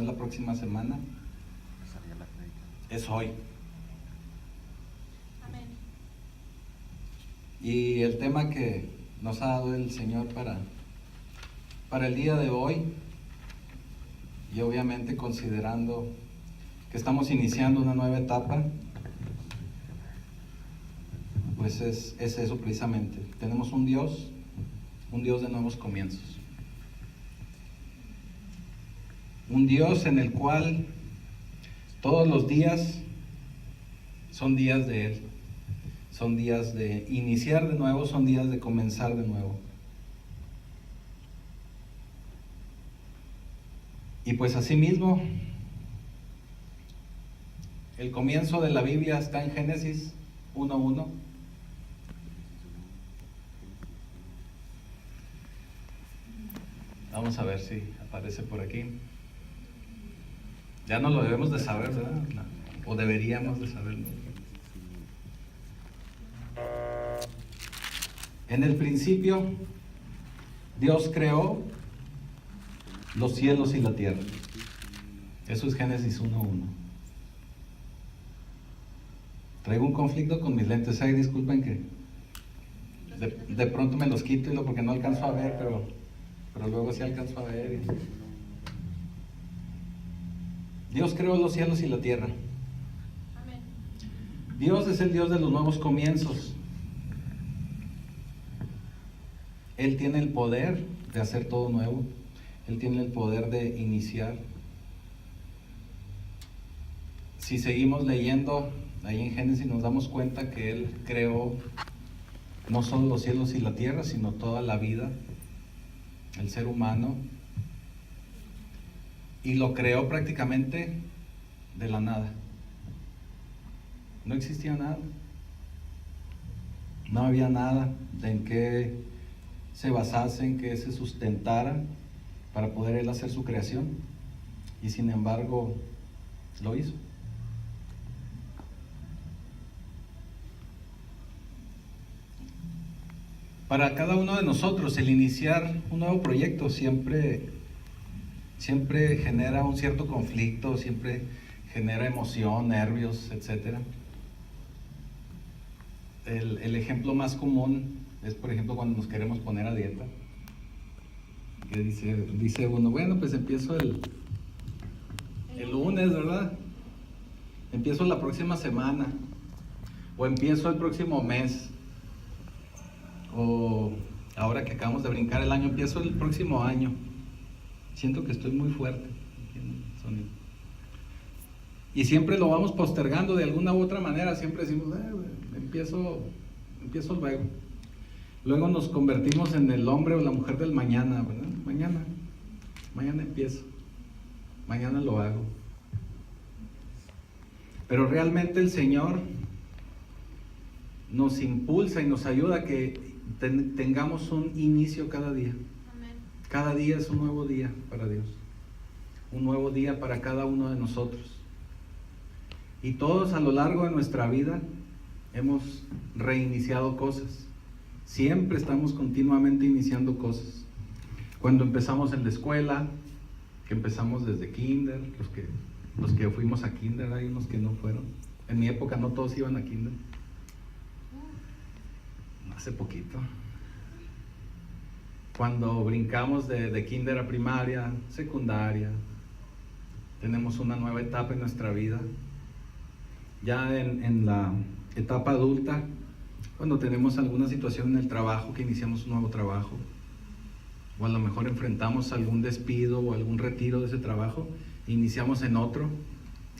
la próxima semana, es hoy. Amén. Y el tema que nos ha dado el Señor para el día de hoy, y obviamente considerando que estamos iniciando una nueva etapa, pues es eso precisamente. Tenemos un Dios de nuevos comienzos. Un Dios en el cual todos los días son días de Él. Son días de iniciar de nuevo, son días de comenzar de nuevo. Y pues asimismo, el comienzo de la Biblia está en Génesis 1:1. Vamos a ver si aparece por aquí. Ya no lo debemos de saber, ¿verdad? O deberíamos de saberlo. En el principio, Dios creó los cielos y la tierra. Eso es Génesis 1:1. Traigo un conflicto con mis lentes ahí, disculpen que de pronto me los quito porque no alcanzo a ver, pero luego sí alcanzo a ver. Dios creó los cielos y la tierra. Amén. Dios es el Dios de los nuevos comienzos. Él tiene el poder de hacer todo nuevo. Él tiene el poder de iniciar. Si seguimos leyendo ahí en Génesis, nos damos cuenta que Él creó no solo los cielos y la tierra, sino toda la vida, el ser humano, y lo creó prácticamente de la nada. No existía nada. No había nada en qué se basase, en qué se sustentara para poder Él hacer su creación. Y sin embargo, lo hizo. Para cada uno de nosotros, el iniciar un nuevo proyecto siempre genera un cierto conflicto, siempre genera emoción, nervios, etc. El ejemplo más común es, por ejemplo, cuando nos queremos poner a dieta. Que dice uno, bueno, pues empiezo el lunes, ¿verdad? Empiezo la próxima semana, o empiezo el próximo mes, o ahora que acabamos de brincar el año, empiezo el próximo año. Siento que estoy muy fuerte. Y siempre lo vamos postergando de alguna u otra manera. Siempre decimos, empiezo luego. Luego nos convertimos en el hombre o la mujer del mañana, ¿verdad? Mañana empiezo. Mañana lo hago. Pero realmente el Señor nos impulsa y nos ayuda a que tengamos un inicio cada día. Cada día es un nuevo día para Dios, un nuevo día para cada uno de nosotros. Y todos a lo largo de nuestra vida hemos reiniciado cosas. Siempre estamos continuamente iniciando cosas. Cuando empezamos en la escuela, que empezamos desde kinder, los que fuimos a kinder, hay unos que no fueron. En mi época no todos iban a kinder. Hace poquito. Cuando brincamos de kinder a primaria, secundaria, tenemos una nueva etapa en nuestra vida. Ya en la etapa adulta, cuando tenemos alguna situación en el trabajo, que iniciamos un nuevo trabajo, o a lo mejor enfrentamos algún despido o algún retiro de ese trabajo, iniciamos en otro,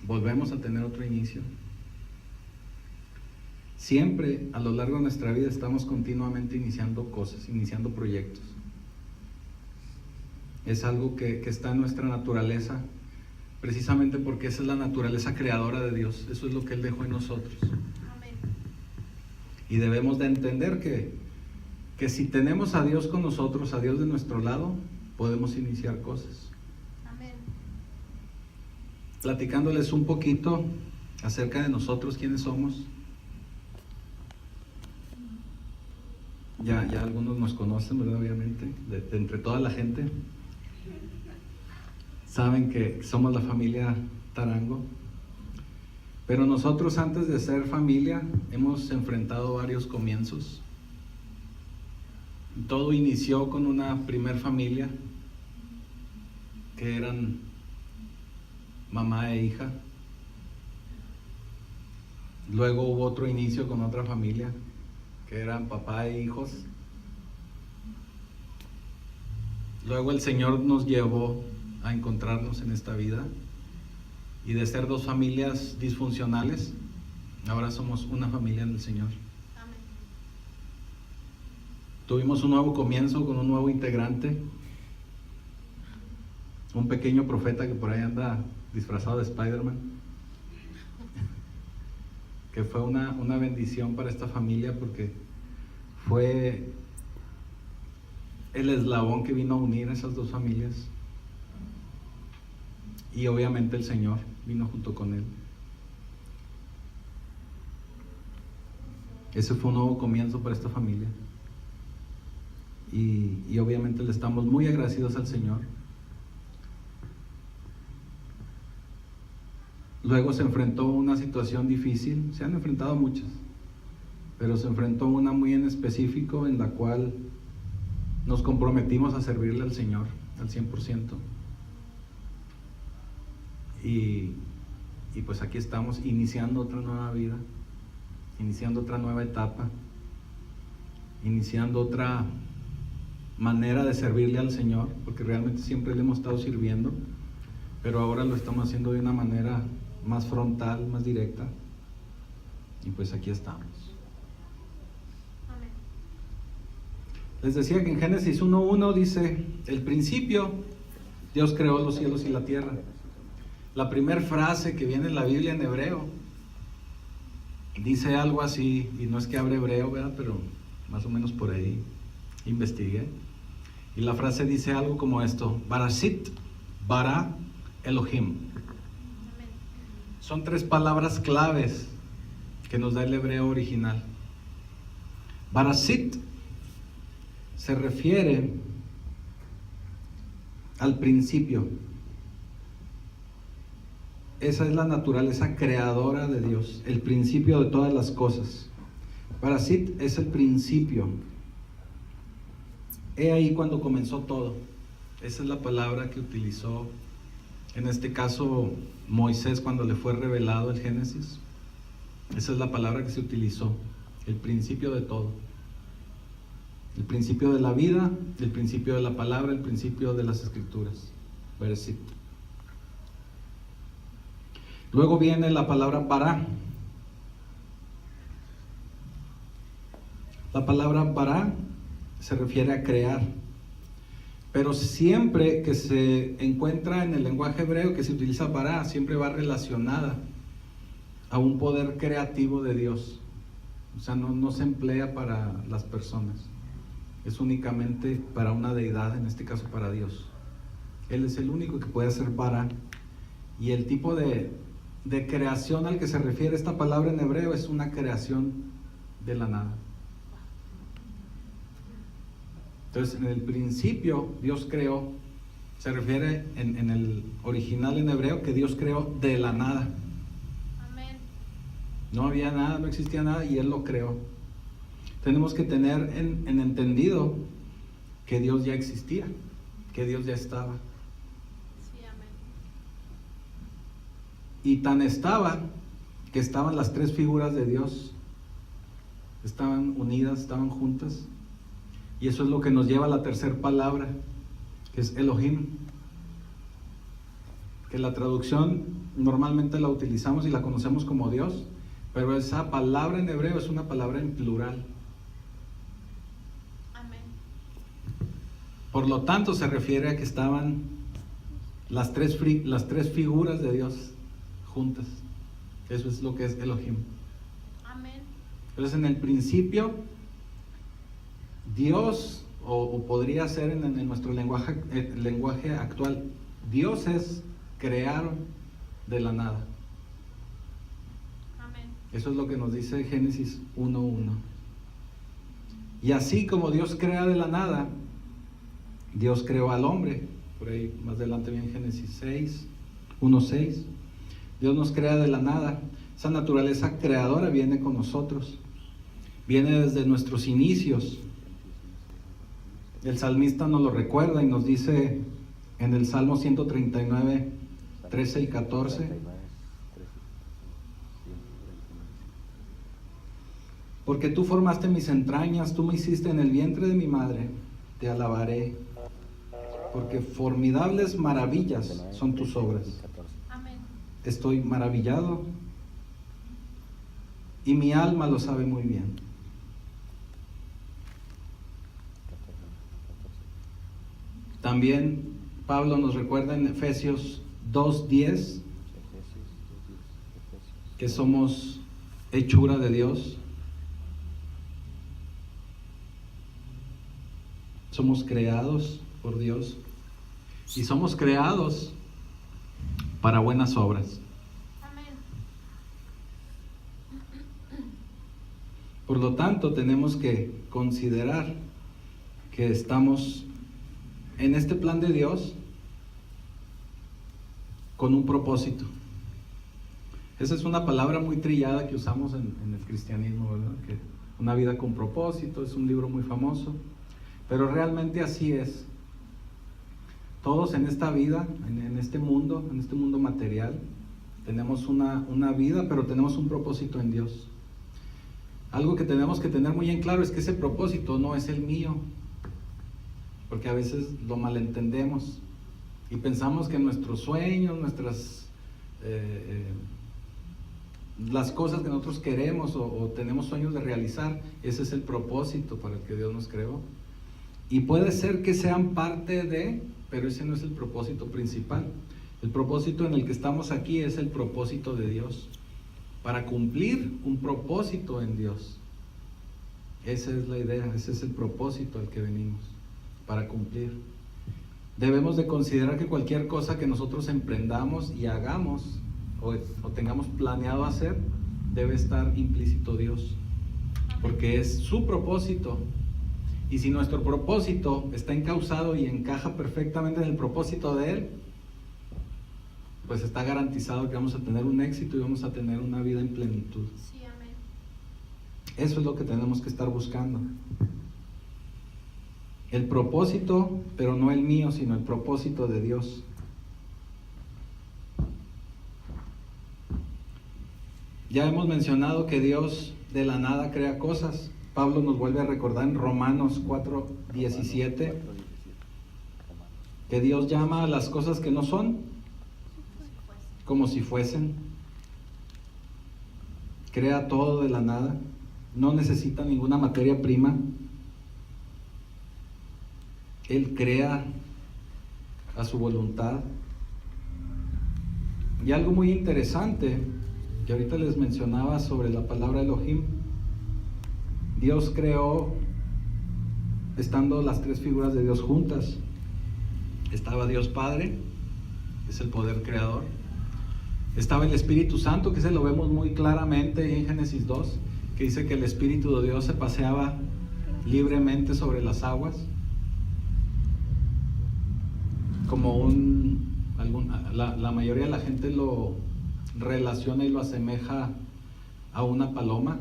volvemos a tener otro inicio. Siempre a lo largo de nuestra vida estamos continuamente iniciando cosas, iniciando proyectos. Es algo que está en nuestra naturaleza, precisamente porque esa es la naturaleza creadora de Dios. Eso es lo que Él dejó en nosotros. Amén. Y debemos de entender que si tenemos a Dios con nosotros, a Dios de nuestro lado, podemos iniciar cosas. Amén. Platicándoles un poquito acerca de nosotros, quiénes somos. Ya algunos nos conocen, ¿verdad? Obviamente, de entre toda la gente. saben que somos la familia Tarango. Pero nosotros, antes de ser familia, hemos enfrentado varios comienzos. Todo inició con una primer familia que eran mamá e hija. Luego hubo otro inicio con otra familia que eran papá e hijos. Luego el Señor nos llevó a encontrarnos en esta vida, y de ser dos familias disfuncionales, ahora somos una familia en el Señor. Amén. Tuvimos un nuevo comienzo con un nuevo integrante, un pequeño profeta que por ahí anda disfrazado de Spider-Man, que fue una bendición para esta familia porque fue el eslabón que vino a unir a esas dos familias, y obviamente el Señor vino junto con él. Ese fue un nuevo comienzo para esta familia, y obviamente le estamos muy agradecidos al Señor. Luego se enfrentó a una situación difícil, se han enfrentado muchas, pero se enfrentó a una muy en específico en la cual nos comprometimos a servirle al Señor al 100%. Y pues aquí estamos iniciando otra nueva vida, iniciando otra nueva etapa, iniciando otra manera de servirle al Señor, porque realmente siempre le hemos estado sirviendo, pero ahora lo estamos haciendo de una manera más frontal, más directa, y pues aquí estamos. Amén. Les decía que en Génesis 1:1 dice: el principio Dios creó los cielos y la tierra. La primera frase que viene en la Biblia en hebreo dice algo así, y no es que hable hebreo, ¿verdad? Pero más o menos por ahí investigué, y la frase dice algo como esto: Barashit bara Elohim. Amén. Son tres palabras claves que nos da el hebreo original. Barashit se refiere al principio. Esa es la naturaleza creadora de Dios, el principio de todas las cosas. Barashit es el principio. He ahí cuando comenzó todo. Esa es la palabra que utilizó, en este caso, Moisés cuando le fue revelado el Génesis. Esa es la palabra que se utilizó, el principio de todo. El principio de la vida, el principio de la palabra, el principio de las escrituras. Bereshit. Luego viene la palabra bara. La palabra bara se refiere a crear, pero siempre que se encuentra en el lenguaje hebreo que se utiliza bara, siempre va relacionada a un poder creativo de Dios. O sea, no se emplea para las personas, es únicamente para una deidad, en este caso para Dios. Él es el único que puede hacer bara, y el tipo de creación al que se refiere esta palabra en hebreo es una creación de la nada. Entonces, en el principio Dios creó, se refiere en el original en hebreo que Dios creó de la nada. Amén. No había nada, no existía nada, y Él lo creó. Tenemos que tener en entendido que Dios ya existía, que Dios ya estaba. Sí, amén. Y tan estaba que estaban las tres figuras de Dios, estaban unidas, estaban juntas. Y eso es lo que nos lleva a la tercera palabra, que es Elohim, que la traducción normalmente la utilizamos y la conocemos como Dios, pero esa palabra en hebreo es una palabra en plural. Amén. Por lo tanto, se refiere a que estaban las tres figuras de Dios juntas. Eso es lo que es Elohim. Amén. Entonces, en el principio, Dios, o podría ser en nuestro lenguaje actual, Dios es crear de la nada. Amén. Eso es lo que nos dice Génesis 1:1. Y así como Dios crea de la nada, Dios creó al hombre por ahí más adelante viene Génesis 6, 1:6. Dios nos crea de la nada. Esa naturaleza creadora viene con nosotros, viene desde nuestros inicios. El salmista nos lo recuerda y nos dice en el Salmo 139, 13 y 14: porque tú formaste mis entrañas, tú me hiciste en el vientre de mi madre, te alabaré, porque formidables maravillas son tus obras. Amén. Estoy maravillado y mi alma lo sabe muy bien. También Pablo nos recuerda en Efesios 2:10 que somos hechura de Dios. Somos creados por Dios y somos creados para buenas obras. Amén. Por lo tanto, tenemos que considerar que estamos en este plan de Dios con un propósito. Esa es una palabra muy trillada que usamos en el cristianismo, ¿verdad? Que una vida con propósito, es un libro muy famoso, pero realmente así es. Todos en esta vida, en este mundo material, tenemos una vida, pero tenemos un propósito en Dios. Algo que tenemos que tener muy en claro es que ese propósito no es el mío, porque a veces lo malentendemos y pensamos que nuestros sueños, las cosas que nosotros queremos o tenemos sueños de realizar, ese es el propósito para el que Dios nos creó. Y puede ser que sean parte de, pero ese no es el propósito principal. El propósito en el que estamos aquí es el propósito de Dios, para cumplir un propósito en Dios. Esa es la idea, ese es el propósito al que venimos, para cumplir. Debemos de considerar que cualquier cosa que nosotros emprendamos y hagamos o tengamos planeado hacer, debe estar implícito Dios, porque es su propósito. Y si nuestro propósito está encauzado y encaja perfectamente en el propósito de Él, pues está garantizado que vamos a tener un éxito y vamos a tener una vida en plenitud. Sí, amén. Eso es lo que tenemos que estar buscando. El propósito, pero no el mío, sino el propósito de Dios. Ya hemos mencionado que Dios de la nada crea cosas. Pablo nos vuelve a recordar en Romanos 4:17 que Dios llama a las cosas que no son como si fuesen. Crea todo de la nada, no necesita ninguna materia prima. Él crea a su voluntad. Y algo muy interesante que ahorita les mencionaba sobre la palabra Elohim: Dios creó estando las tres figuras de Dios juntas. Estaba Dios Padre, que es el poder creador. Estaba el Espíritu Santo, que se lo vemos muy claramente en Génesis 2, que dice que el Espíritu de Dios se paseaba libremente sobre las aguas, como la mayoría de la gente lo relaciona y lo asemeja a una paloma.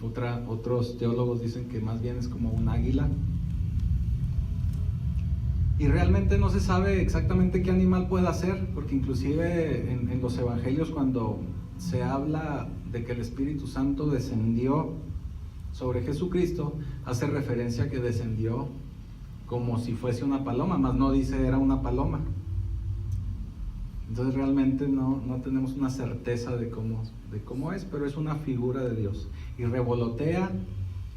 Otros teólogos dicen que más bien es como un águila. Y realmente no se sabe exactamente qué animal puede ser, porque inclusive en los evangelios, cuando se habla de que el Espíritu Santo descendió sobre Jesucristo, hace referencia a que descendió como si fuese una paloma, más no dice era una paloma. Entonces realmente no tenemos una certeza de cómo es, pero es una figura de Dios. Y revolotea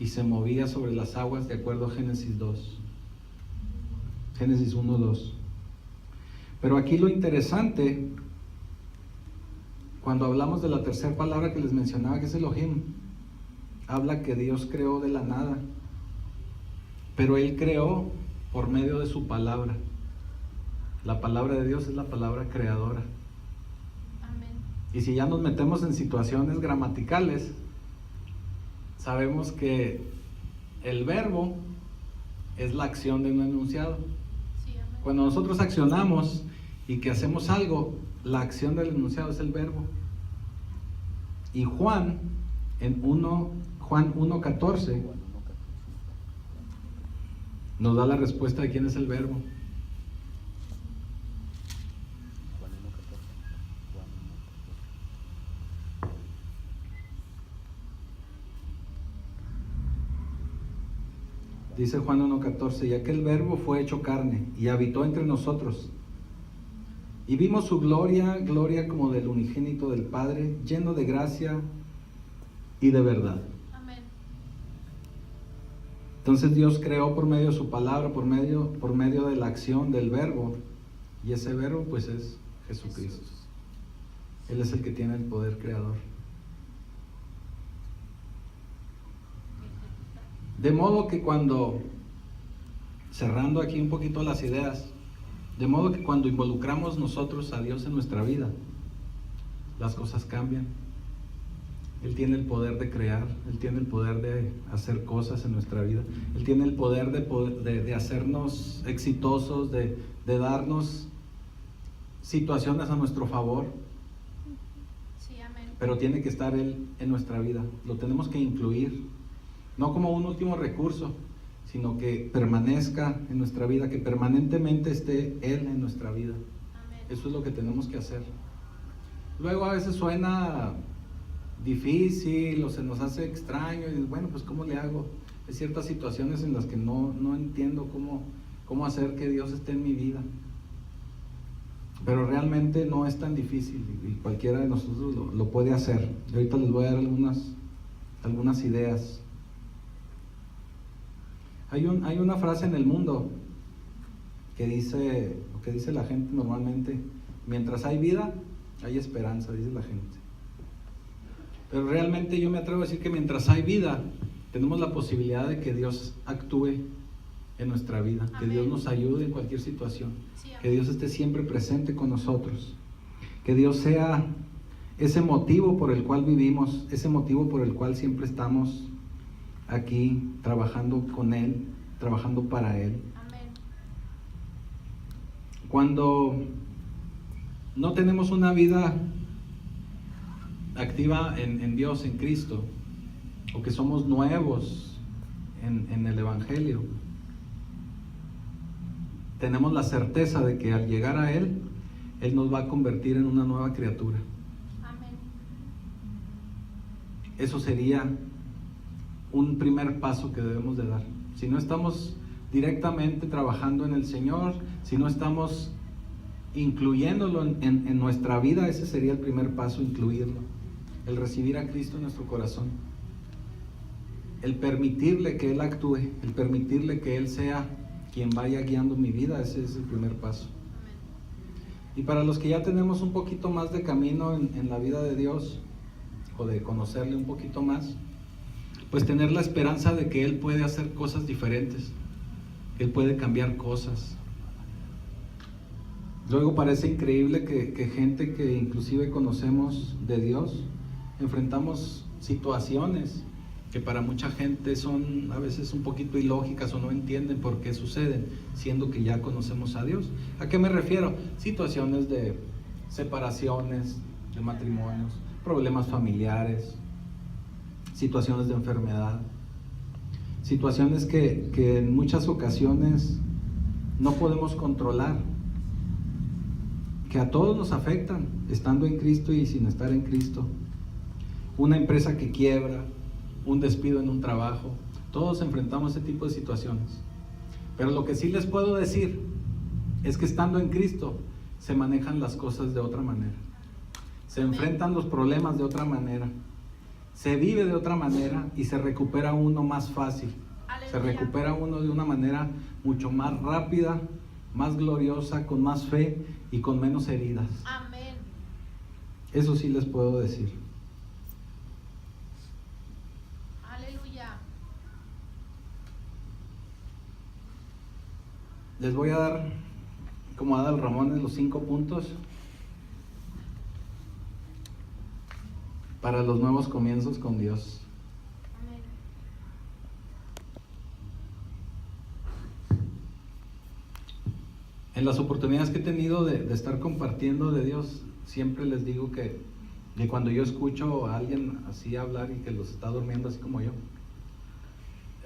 y se movía sobre las aguas, de acuerdo a Génesis 2. Génesis 1:2. Pero aquí lo interesante, cuando hablamos de la tercera palabra que les mencionaba, que es Elohim, habla que Dios creó de la nada, pero Él creó por medio de su palabra. La palabra de Dios es la palabra creadora. Amén. Y si ya nos metemos en situaciones gramaticales, sabemos que el verbo es la acción de un enunciado. Cuando nosotros accionamos y que hacemos algo, la acción del enunciado es el verbo. Y Juan 1:14 nos da la respuesta de quién es el verbo. Dice Juan 1:14, y aquel verbo fue hecho carne y habitó entre nosotros. Y vimos su gloria, gloria como del unigénito del Padre, lleno de gracia y de verdad. Amén. Entonces Dios creó por medio de su palabra, por medio de la acción del verbo, y ese verbo pues es Jesucristo. Él es el que tiene el poder creador. De modo que cerrando aquí un poquito las ideas, de modo que cuando involucramos nosotros a Dios en nuestra vida, las cosas cambian. Él tiene el poder de crear, Él tiene el poder de hacer cosas en nuestra vida, Él tiene el poder de hacernos exitosos, de darnos situaciones a nuestro favor. Sí, amén. Pero tiene que estar Él en nuestra vida, lo tenemos que incluir. No como un último recurso, sino que permanezca en nuestra vida, que permanentemente esté Él en nuestra vida. Amén. Eso es lo que tenemos que hacer. Luego a veces suena difícil o se nos hace extraño y bueno, pues ¿cómo le hago? Hay ciertas situaciones en las que no entiendo cómo hacer que Dios esté en mi vida. Pero realmente no es tan difícil y cualquiera de nosotros lo puede hacer. Y ahorita les voy a dar algunas ideas. Hay una frase en el mundo que dice la gente normalmente: mientras hay vida, hay esperanza, dice la gente. Pero realmente yo me atrevo a decir que mientras hay vida, tenemos la posibilidad de que Dios actúe en nuestra vida. Amén. Que Dios nos ayude en cualquier situación. Sí, que Dios esté siempre presente con nosotros. Que Dios sea ese motivo por el cual vivimos, ese motivo por el cual siempre estamos aquí trabajando con Él, trabajando para Él. Amén. Cuando no tenemos una vida activa en Dios, en Cristo, o que somos nuevos en el Evangelio, tenemos la certeza de que al llegar a Él nos va a convertir en una nueva criatura. Amén. Eso sería un primer paso que debemos de dar. Si no estamos directamente trabajando en el Señor, si no estamos incluyéndolo en nuestra vida, ese sería el primer paso, incluirlo. El recibir a Cristo en nuestro corazón. El permitirle que Él actúe, el permitirle que Él sea quien vaya guiando mi vida, ese es el primer paso. Y para los que ya tenemos un poquito más de camino en la vida de Dios, o de conocerle un poquito más, pues tener la esperanza de que Él puede hacer cosas diferentes, que Él puede cambiar cosas. Luego parece increíble que gente que inclusive conocemos de Dios, enfrentamos situaciones que para mucha gente son a veces un poquito ilógicas o no entienden por qué suceden, siendo que ya conocemos a Dios. ¿A qué me refiero? Situaciones de separaciones, de matrimonios, problemas familiares, situaciones de enfermedad, situaciones que en muchas ocasiones no podemos controlar, que a todos nos afectan, estando en Cristo y sin estar en Cristo. Una empresa que quiebra, un despido en un trabajo, todos enfrentamos ese tipo de situaciones. Pero lo que sí les puedo decir es que estando en Cristo se manejan las cosas de otra manera, se enfrentan los problemas de otra manera, se vive de otra manera y se recupera uno más fácil. Aleluya. Se recupera uno de una manera mucho más rápida, más gloriosa, con más fe y con menos heridas. Amén. Eso sí les puedo decir. Aleluya. Les voy a dar, como Adal Ramones, los 5 puntos para los nuevos comienzos con Dios. Amén. En las oportunidades que he tenido de estar compartiendo de Dios, siempre les digo que cuando yo escucho a alguien así hablar y que los está durmiendo así como yo,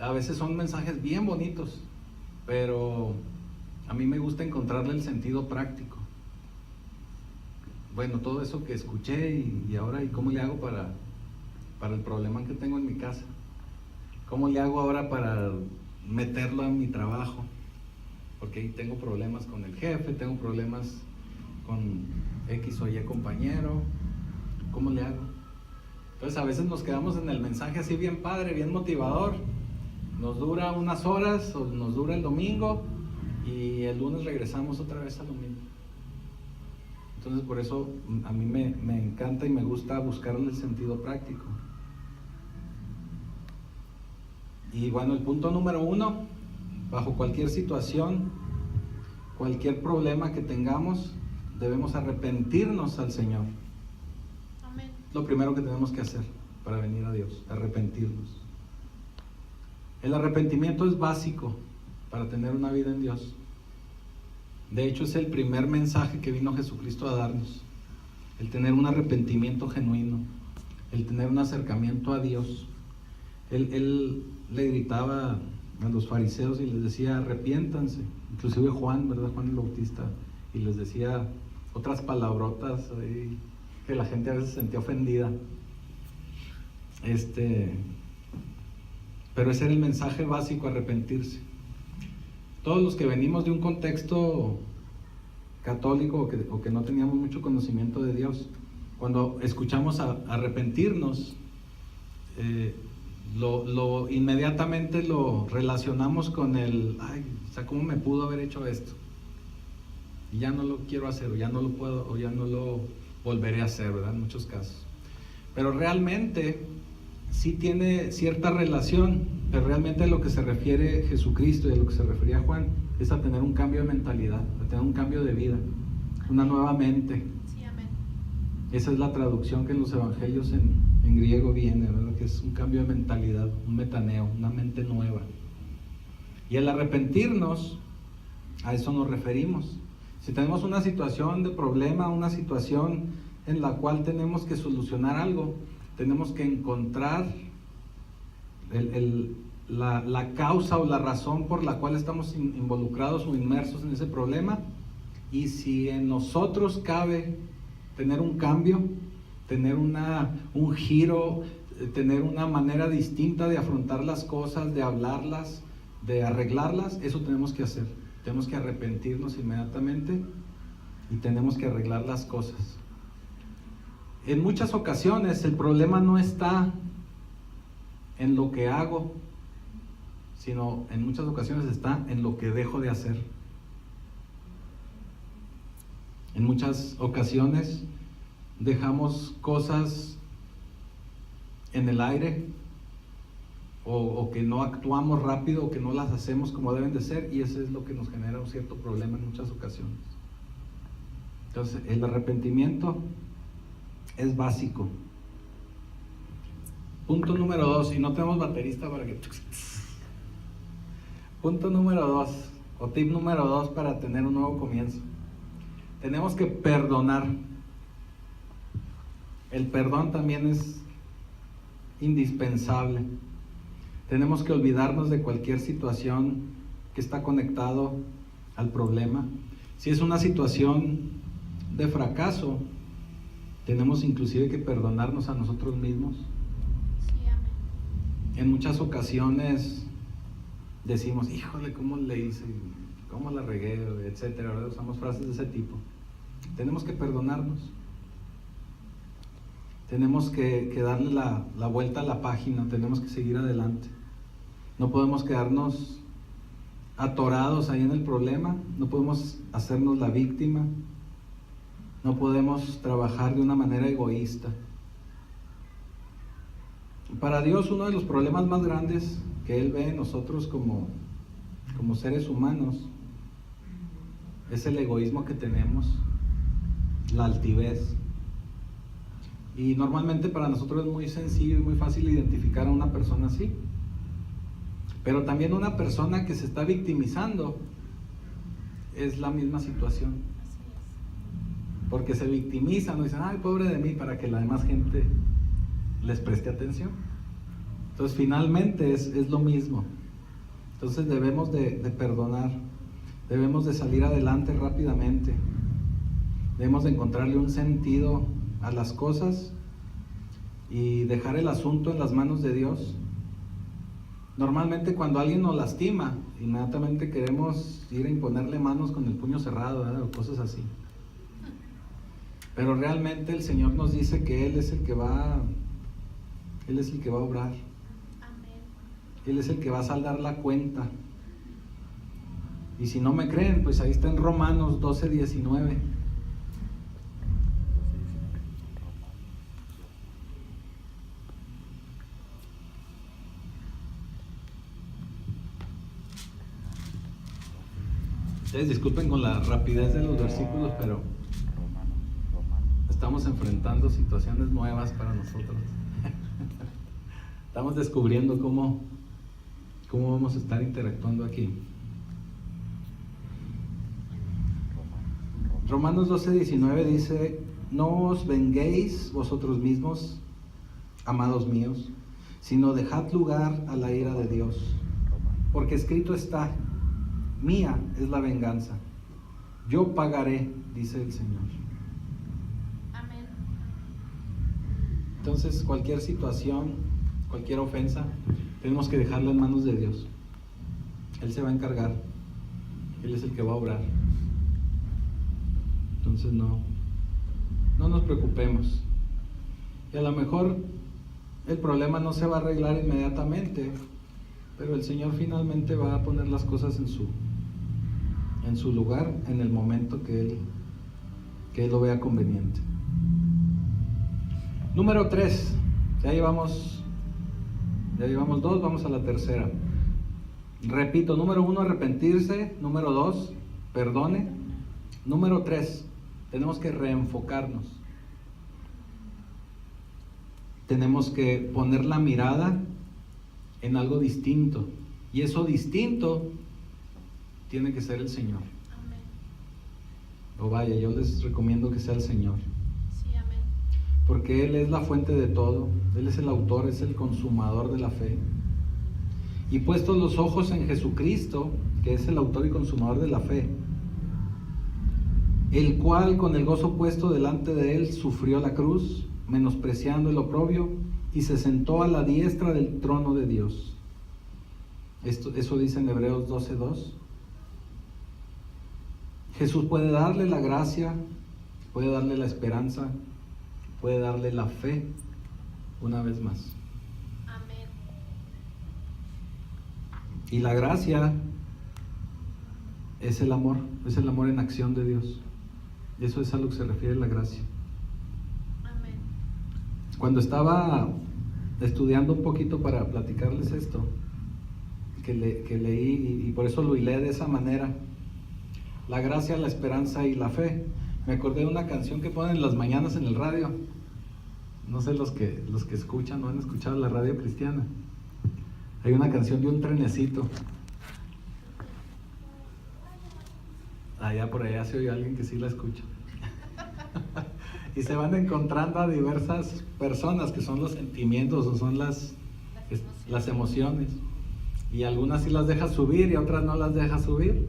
a veces son mensajes bien bonitos, pero a mí me gusta encontrarle el sentido práctico. Bueno, todo eso que escuché y ahora, ¿y cómo le hago para el problema que tengo en mi casa? ¿Cómo le hago ahora para meterlo a mi trabajo? Porque ahí tengo problemas con el jefe, tengo problemas con X o Y compañero. ¿Cómo le hago? Entonces a veces nos quedamos en el mensaje así bien padre, bien motivador. Nos dura unas horas o nos dura el domingo y el lunes regresamos otra vez a lo mismo. Entonces por eso a mí me encanta y me gusta buscarle el sentido práctico. Y bueno, el punto número 1, bajo cualquier situación, cualquier problema que tengamos, debemos arrepentirnos al Señor. Amén. Lo primero que tenemos que hacer para venir a Dios, arrepentirnos. El arrepentimiento es básico para tener una vida en Dios. De hecho, es el primer mensaje que vino Jesucristo a darnos. El tener un arrepentimiento genuino, el tener un acercamiento a Dios. Él le gritaba a los fariseos y les decía, arrepiéntanse. Inclusive Juan, ¿verdad? Juan el Bautista. Y les decía otras palabrotas ahí, que la gente a veces se sentía ofendida. Pero ese era el mensaje básico, arrepentirse. Todos los que venimos de un contexto católico o que no teníamos mucho conocimiento de Dios, cuando escuchamos arrepentirnos, inmediatamente lo relacionamos con ¿cómo me pudo haber hecho esto? Y ya no lo quiero hacer, o ya no lo puedo, o ya no lo volveré a hacer, ¿verdad? En muchos casos. Pero realmente sí tiene cierta relación, pero realmente a lo que se refiere Jesucristo y a lo que se refería Juan es a tener un cambio de mentalidad, a tener un cambio de vida, una nueva mente. Sí, amén. Esa es la traducción que en los evangelios en griego viene, ¿verdad? Que es un cambio de mentalidad, un metaneo, una mente nueva. Y el arrepentirnos, a eso nos referimos. Si tenemos una situación de problema, una situación en la cual tenemos que solucionar algo, tenemos que encontrar la causa o la razón por la cual estamos involucrados o inmersos en ese problema, y si en nosotros cabe tener un cambio, tener un giro, tener una manera distinta de afrontar las cosas, de hablarlas, de arreglarlas, eso tenemos que hacer. Tenemos que arrepentirnos inmediatamente y tenemos que arreglar las cosas. En muchas ocasiones el problema no está en lo que hago, sino en muchas ocasiones está en lo que dejo de hacer. En muchas ocasiones dejamos cosas en el aire o que no actuamos rápido o que no las hacemos como deben de ser, y eso es lo que nos genera un cierto problema en muchas ocasiones. Entonces, el arrepentimiento es básico. Punto número 2, y no tenemos baterista para que... Punto número 2, o tip número 2 para tener un nuevo comienzo. Tenemos que perdonar. El perdón también es indispensable. Tenemos que olvidarnos de cualquier situación que está conectado al problema. Si es una situación de fracaso, tenemos inclusive que perdonarnos a nosotros mismos. Sí, amén. En muchas ocasiones decimos, híjole, ¿cómo le hice? ¿Cómo la regué? Etcétera, ¿verdad? Usamos frases de ese tipo. Tenemos que perdonarnos. Tenemos que darle la vuelta a la página, tenemos que seguir adelante. No podemos quedarnos atorados ahí en el problema, no podemos hacernos la víctima, no podemos trabajar de una manera egoísta. Para Dios, uno de los problemas más grandes que Él ve en nosotros como seres humanos es el egoísmo que tenemos, la altivez. Y normalmente para nosotros es muy sencillo y muy fácil identificar a una persona así. Pero también una persona que se está victimizando es la misma situación. Así es. Porque se victimizan, no dicen, ay, pobre de mí, para que la demás gente les preste atención. Entonces finalmente es lo mismo. Entonces debemos de perdonar, debemos de salir adelante rápidamente, debemos de encontrarle un sentido a las cosas y dejar el asunto en las manos de Dios. Normalmente cuando alguien nos lastima, inmediatamente queremos ir a imponerle manos con el puño cerrado, ¿verdad? O cosas así. Pero realmente el Señor nos dice que Él es el que va a obrar. Amén. Él es el que va a saldar la cuenta. Y si no me creen, pues ahí está en Romanos 12:19. Ustedes disculpen con la rapidez de los versículos, pero estamos enfrentando situaciones nuevas para nosotros. Estamos descubriendo cómo vamos a estar interactuando aquí. Romanos 12:19 dice: no os venguéis vosotros mismos, amados míos, sino dejad lugar a la ira de Dios, porque escrito está: mía es la venganza, yo pagaré, dice el Señor. Amén. Entonces cualquier situación, cualquier ofensa, tenemos que dejarla en manos de Dios. Él se va a encargar, Él es el que va a obrar. Entonces no nos preocupemos. Y a lo mejor el problema no se va a arreglar inmediatamente, pero el Señor finalmente va a poner las cosas en su lugar, en el momento que Él lo vea conveniente. Número 3, ya llevamos 2, vamos a la tercera. Repito, número 1, arrepentirse. Número 2, perdone. Número 3, tenemos que reenfocarnos. Tenemos que poner la mirada en algo distinto. Y eso distinto tiene que ser el Señor. Amén. O vaya, yo les recomiendo que sea el Señor. Sí, amén. Porque Él es la fuente de todo. Él es el autor, es el consumador de la fe. Y puestos los ojos en Jesucristo, que es el autor y consumador de la fe, el cual con el gozo puesto delante de Él sufrió la cruz, menospreciando el oprobio, y se sentó a la diestra del trono de Dios. Eso dice en Hebreos 12:2. Jesús puede darle la gracia, puede darle la esperanza, puede darle la fe una vez más. Amén. Y la gracia es el amor en acción de Dios. Y eso es a lo que se refiere la gracia. Amén. Cuando estaba estudiando un poquito para platicarles esto, que leí, y por eso lo hilé de esa manera, la gracia, la esperanza y la fe, me acordé de una canción que ponen en las mañanas en el radio. No sé los que escuchan o han escuchado la radio cristiana. Hay una canción de un trenecito. Allá por allá se oye alguien que sí la escucha. Y se van encontrando a diversas personas que son los sentimientos o son las emociones. Y algunas sí las deja subir y otras no las deja subir.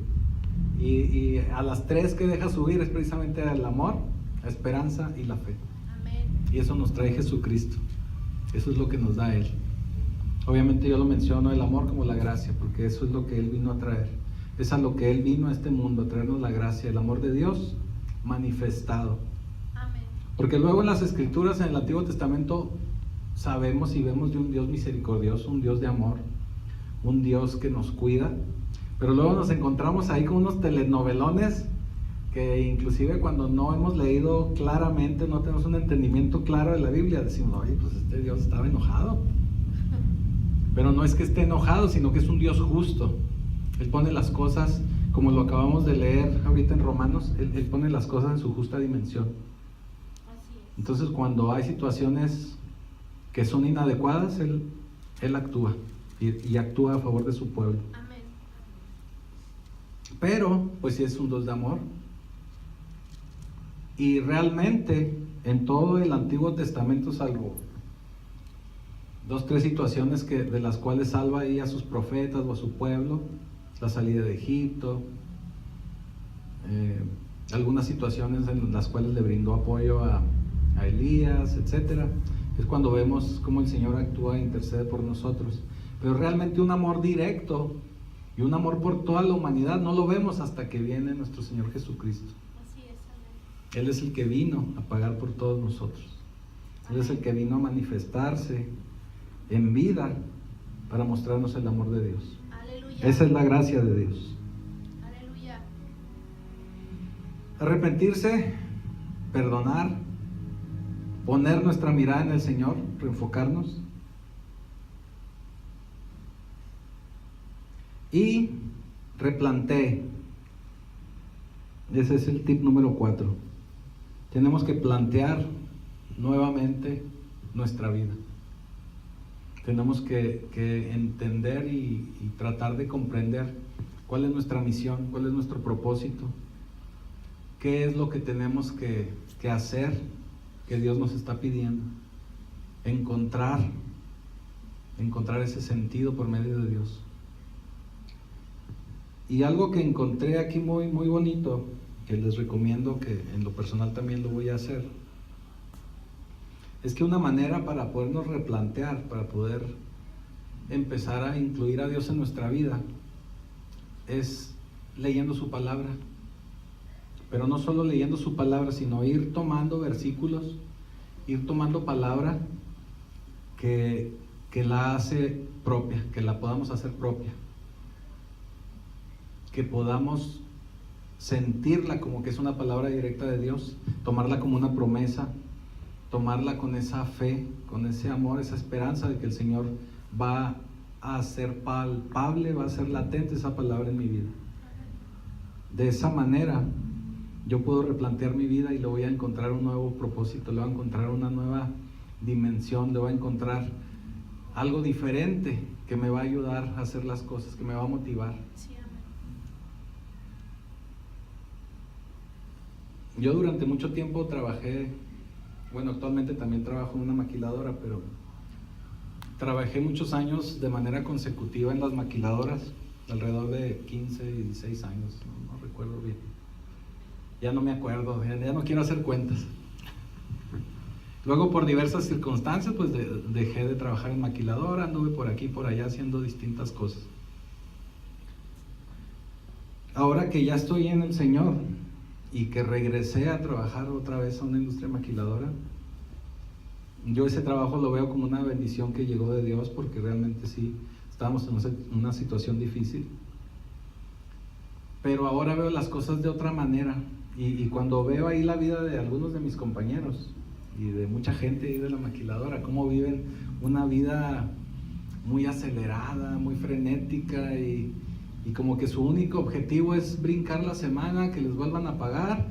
Y a las 3 que deja subir es precisamente el amor, la esperanza y la fe. Amén. Y eso nos trae Jesucristo. Eso es lo que nos da Él. Obviamente yo lo menciono el amor como la gracia, porque eso es lo que Él vino a traer. Es a lo que Él vino a este mundo, a traernos la gracia, el amor de Dios manifestado. Amén. Porque luego en las Escrituras, en el Antiguo Testamento, sabemos y vemos de un Dios misericordioso, un Dios de amor, un Dios que nos cuida. Pero luego nos encontramos ahí con unos telenovelones que inclusive cuando no hemos leído claramente, no tenemos un entendimiento claro de la Biblia, decimos, oye, pues este Dios estaba enojado. Pero no es que esté enojado, sino que es un Dios justo. Él pone las cosas, como lo acabamos de leer ahorita en Romanos, Él pone las cosas en su justa dimensión. Así es. Entonces cuando hay situaciones que son inadecuadas, Él actúa y actúa a favor de su pueblo. Amén. pero pues sí es un Dios de amor. Y realmente en todo el Antiguo Testamento, salvo 2, 3 situaciones de las cuales salva ahí a sus profetas o a su pueblo, la salida de Egipto, algunas situaciones en las cuales le brindó apoyo a Elías, etcétera, es cuando vemos cómo el Señor actúa e intercede por nosotros. Pero realmente un amor directo y un amor por toda la humanidad no lo vemos hasta que viene nuestro Señor Jesucristo. Así es, amén. Él es el que vino a pagar por todos nosotros. Él es el que vino a manifestarse en vida para mostrarnos el amor de Dios. Aleluya. Esa es la gracia de Dios. Aleluya. Arrepentirse, perdonar, poner nuestra mirada en el Señor, reenfocarnos y replantee. Ese es el tip número 4. Tenemos que plantear nuevamente nuestra vida. Tenemos que entender y tratar de comprender cuál es nuestra misión, cuál es nuestro propósito, qué es lo que tenemos que hacer, que Dios nos está pidiendo. Encontrar ese sentido por medio de Dios. Y algo que encontré aquí muy, muy bonito, que les recomiendo, que en lo personal también lo voy a hacer, es que una manera para podernos replantear, para poder empezar a incluir a Dios en nuestra vida, es leyendo su palabra. Pero no solo leyendo su palabra, sino ir tomando versículos, ir tomando palabra que la hace propia, que la podamos hacer propia, que podamos sentirla como que es una palabra directa de Dios, tomarla como una promesa, tomarla con esa fe, con ese amor, esa esperanza de que el Señor va a hacer palpable, va a hacer latente esa palabra en mi vida. De esa manera yo puedo replantear mi vida y le voy a encontrar un nuevo propósito, le voy a encontrar una nueva dimensión, le voy a encontrar algo diferente que me va a ayudar a hacer las cosas, que me va a motivar. Sí, amén. Yo durante mucho tiempo trabajé, bueno, actualmente también trabajo en una maquiladora, pero trabajé muchos años de manera consecutiva en las maquiladoras, alrededor de 15 y 16 años, no recuerdo bien. Ya no me acuerdo, ya no quiero hacer cuentas. Luego por diversas circunstancias pues dejé de trabajar en maquiladora, anduve por aquí y por allá haciendo distintas cosas. Ahora que ya estoy en el Señor y que regresé a trabajar otra vez a una industria maquiladora, yo ese trabajo lo veo como una bendición que llegó de Dios, porque realmente sí, estábamos en una situación difícil. Pero ahora veo las cosas de otra manera, y cuando veo ahí la vida de algunos de mis compañeros y de mucha gente ahí de la maquiladora, cómo viven una vida muy acelerada, muy frenética, y como que su único objetivo es brincar la semana, que les vuelvan a pagar,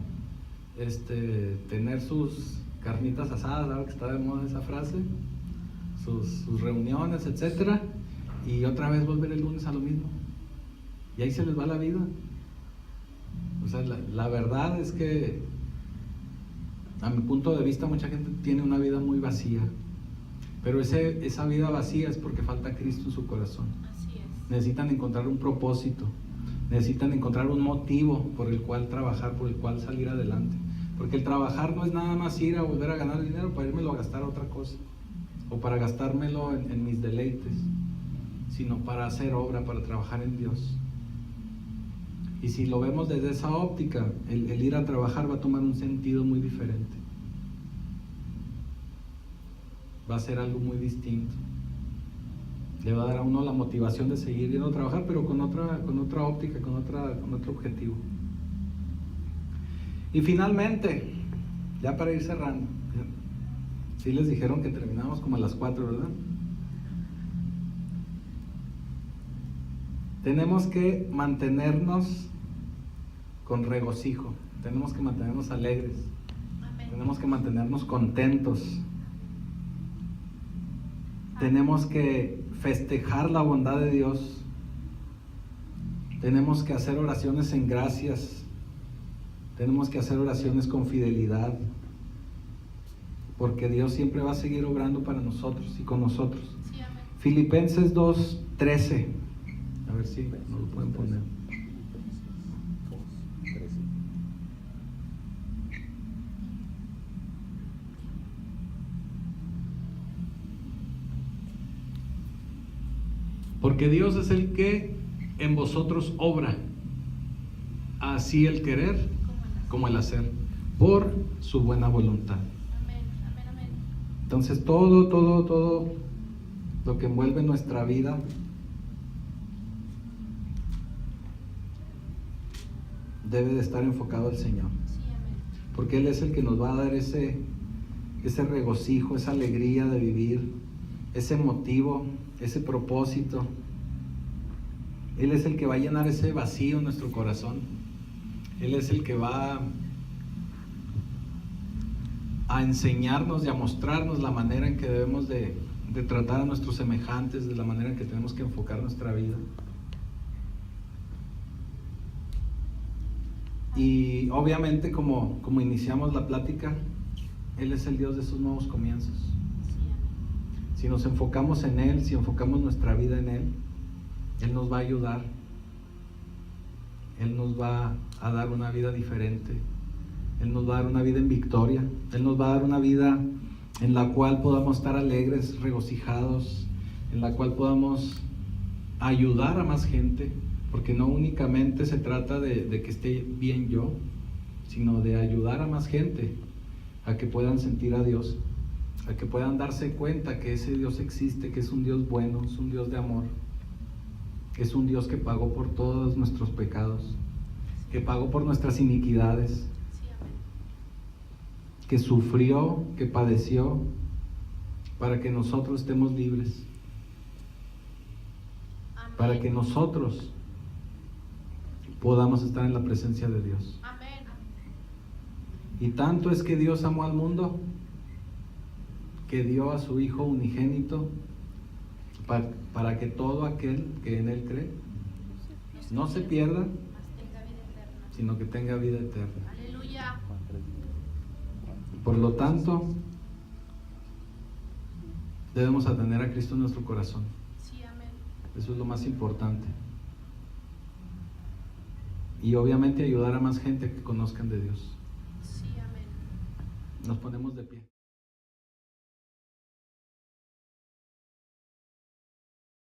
tener sus carnitas asadas, ahora que está de moda esa frase, sus reuniones, etcétera, y otra vez volver el lunes a lo mismo, y ahí se les va la vida. O sea, la verdad es que a mi punto de vista mucha gente tiene una vida muy vacía, pero esa vida vacía es porque falta Cristo en su corazón. Así es. Necesitan encontrar un propósito, necesitan encontrar un motivo por el cual trabajar, por el cual salir adelante, porque el trabajar no es nada más ir a volver a ganar dinero para irmelo a gastar a otra cosa, o para gastármelo en mis deleites, sino para hacer obra, para trabajar en Dios. Y si lo vemos desde esa óptica, el ir a trabajar va a tomar un sentido muy diferente. Va a ser algo muy distinto. Le va a dar a uno la motivación de seguir yendo a trabajar, pero con otra óptica, con otro objetivo. Y finalmente, ya para ir cerrando, sí les dijeron que terminamos como a las 4, ¿verdad? Tenemos que mantenernos con regocijo, tenemos que mantenernos alegres, Amén. tenemos que mantenernos contentos, tenemos que festejar la bondad de Dios, Tenemos que hacer oraciones en gracias. Tenemos que hacer oraciones con fidelidad. Porque Dios siempre va a seguir obrando para nosotros y con nosotros. Sí, amén. Filipenses 2:13. A ver si nos lo pueden poner. Porque Dios es el que en vosotros obra, así el querer como el hacer, por su buena voluntad. Amén, amén, amén. Entonces todo lo que envuelve nuestra vida debe de estar enfocado al Señor. Sí, amén. Porque Él es el que nos va a dar ese regocijo, esa alegría de vivir, ese motivo, ese propósito. Él es el que va a llenar ese vacío en nuestro corazón. Él es el que va a enseñarnos y a mostrarnos la manera en que debemos de tratar a nuestros semejantes, de la manera en que tenemos que enfocar nuestra vida. Y obviamente como iniciamos la plática, Él es el Dios de esos nuevos comienzos. Sí, amén. Si nos enfocamos en Él, si enfocamos nuestra vida en Él, Él nos va a ayudar. Él nos va a dar una vida diferente. Él nos va a dar una vida en victoria. Él nos va a dar una vida en la cual podamos estar alegres, regocijados, en la cual podamos ayudar a más gente, porque no únicamente se trata de que esté bien yo, sino de ayudar a más gente a que puedan sentir a Dios, a que puedan darse cuenta que ese Dios existe, que es un Dios bueno, es un Dios de amor, es un Dios que pagó por todos nuestros pecados, que pagó por nuestras iniquidades, Sí, amén. que sufrió, que padeció, para que nosotros estemos libres, Amén. para que nosotros podamos estar en la presencia de Dios. Amén. Y tanto es que Dios amó al mundo, que dio a su Hijo unigénito, para que todo aquel que en Él cree no se pierda, Mas tenga vida eterna. sino que tenga vida eterna. Aleluya. Por lo tanto, debemos atender a Cristo en nuestro corazón. Sí, amén. Eso es lo más importante. Y obviamente ayudar a más gente que conozcan de Dios. Sí, amén. Nos ponemos de pie.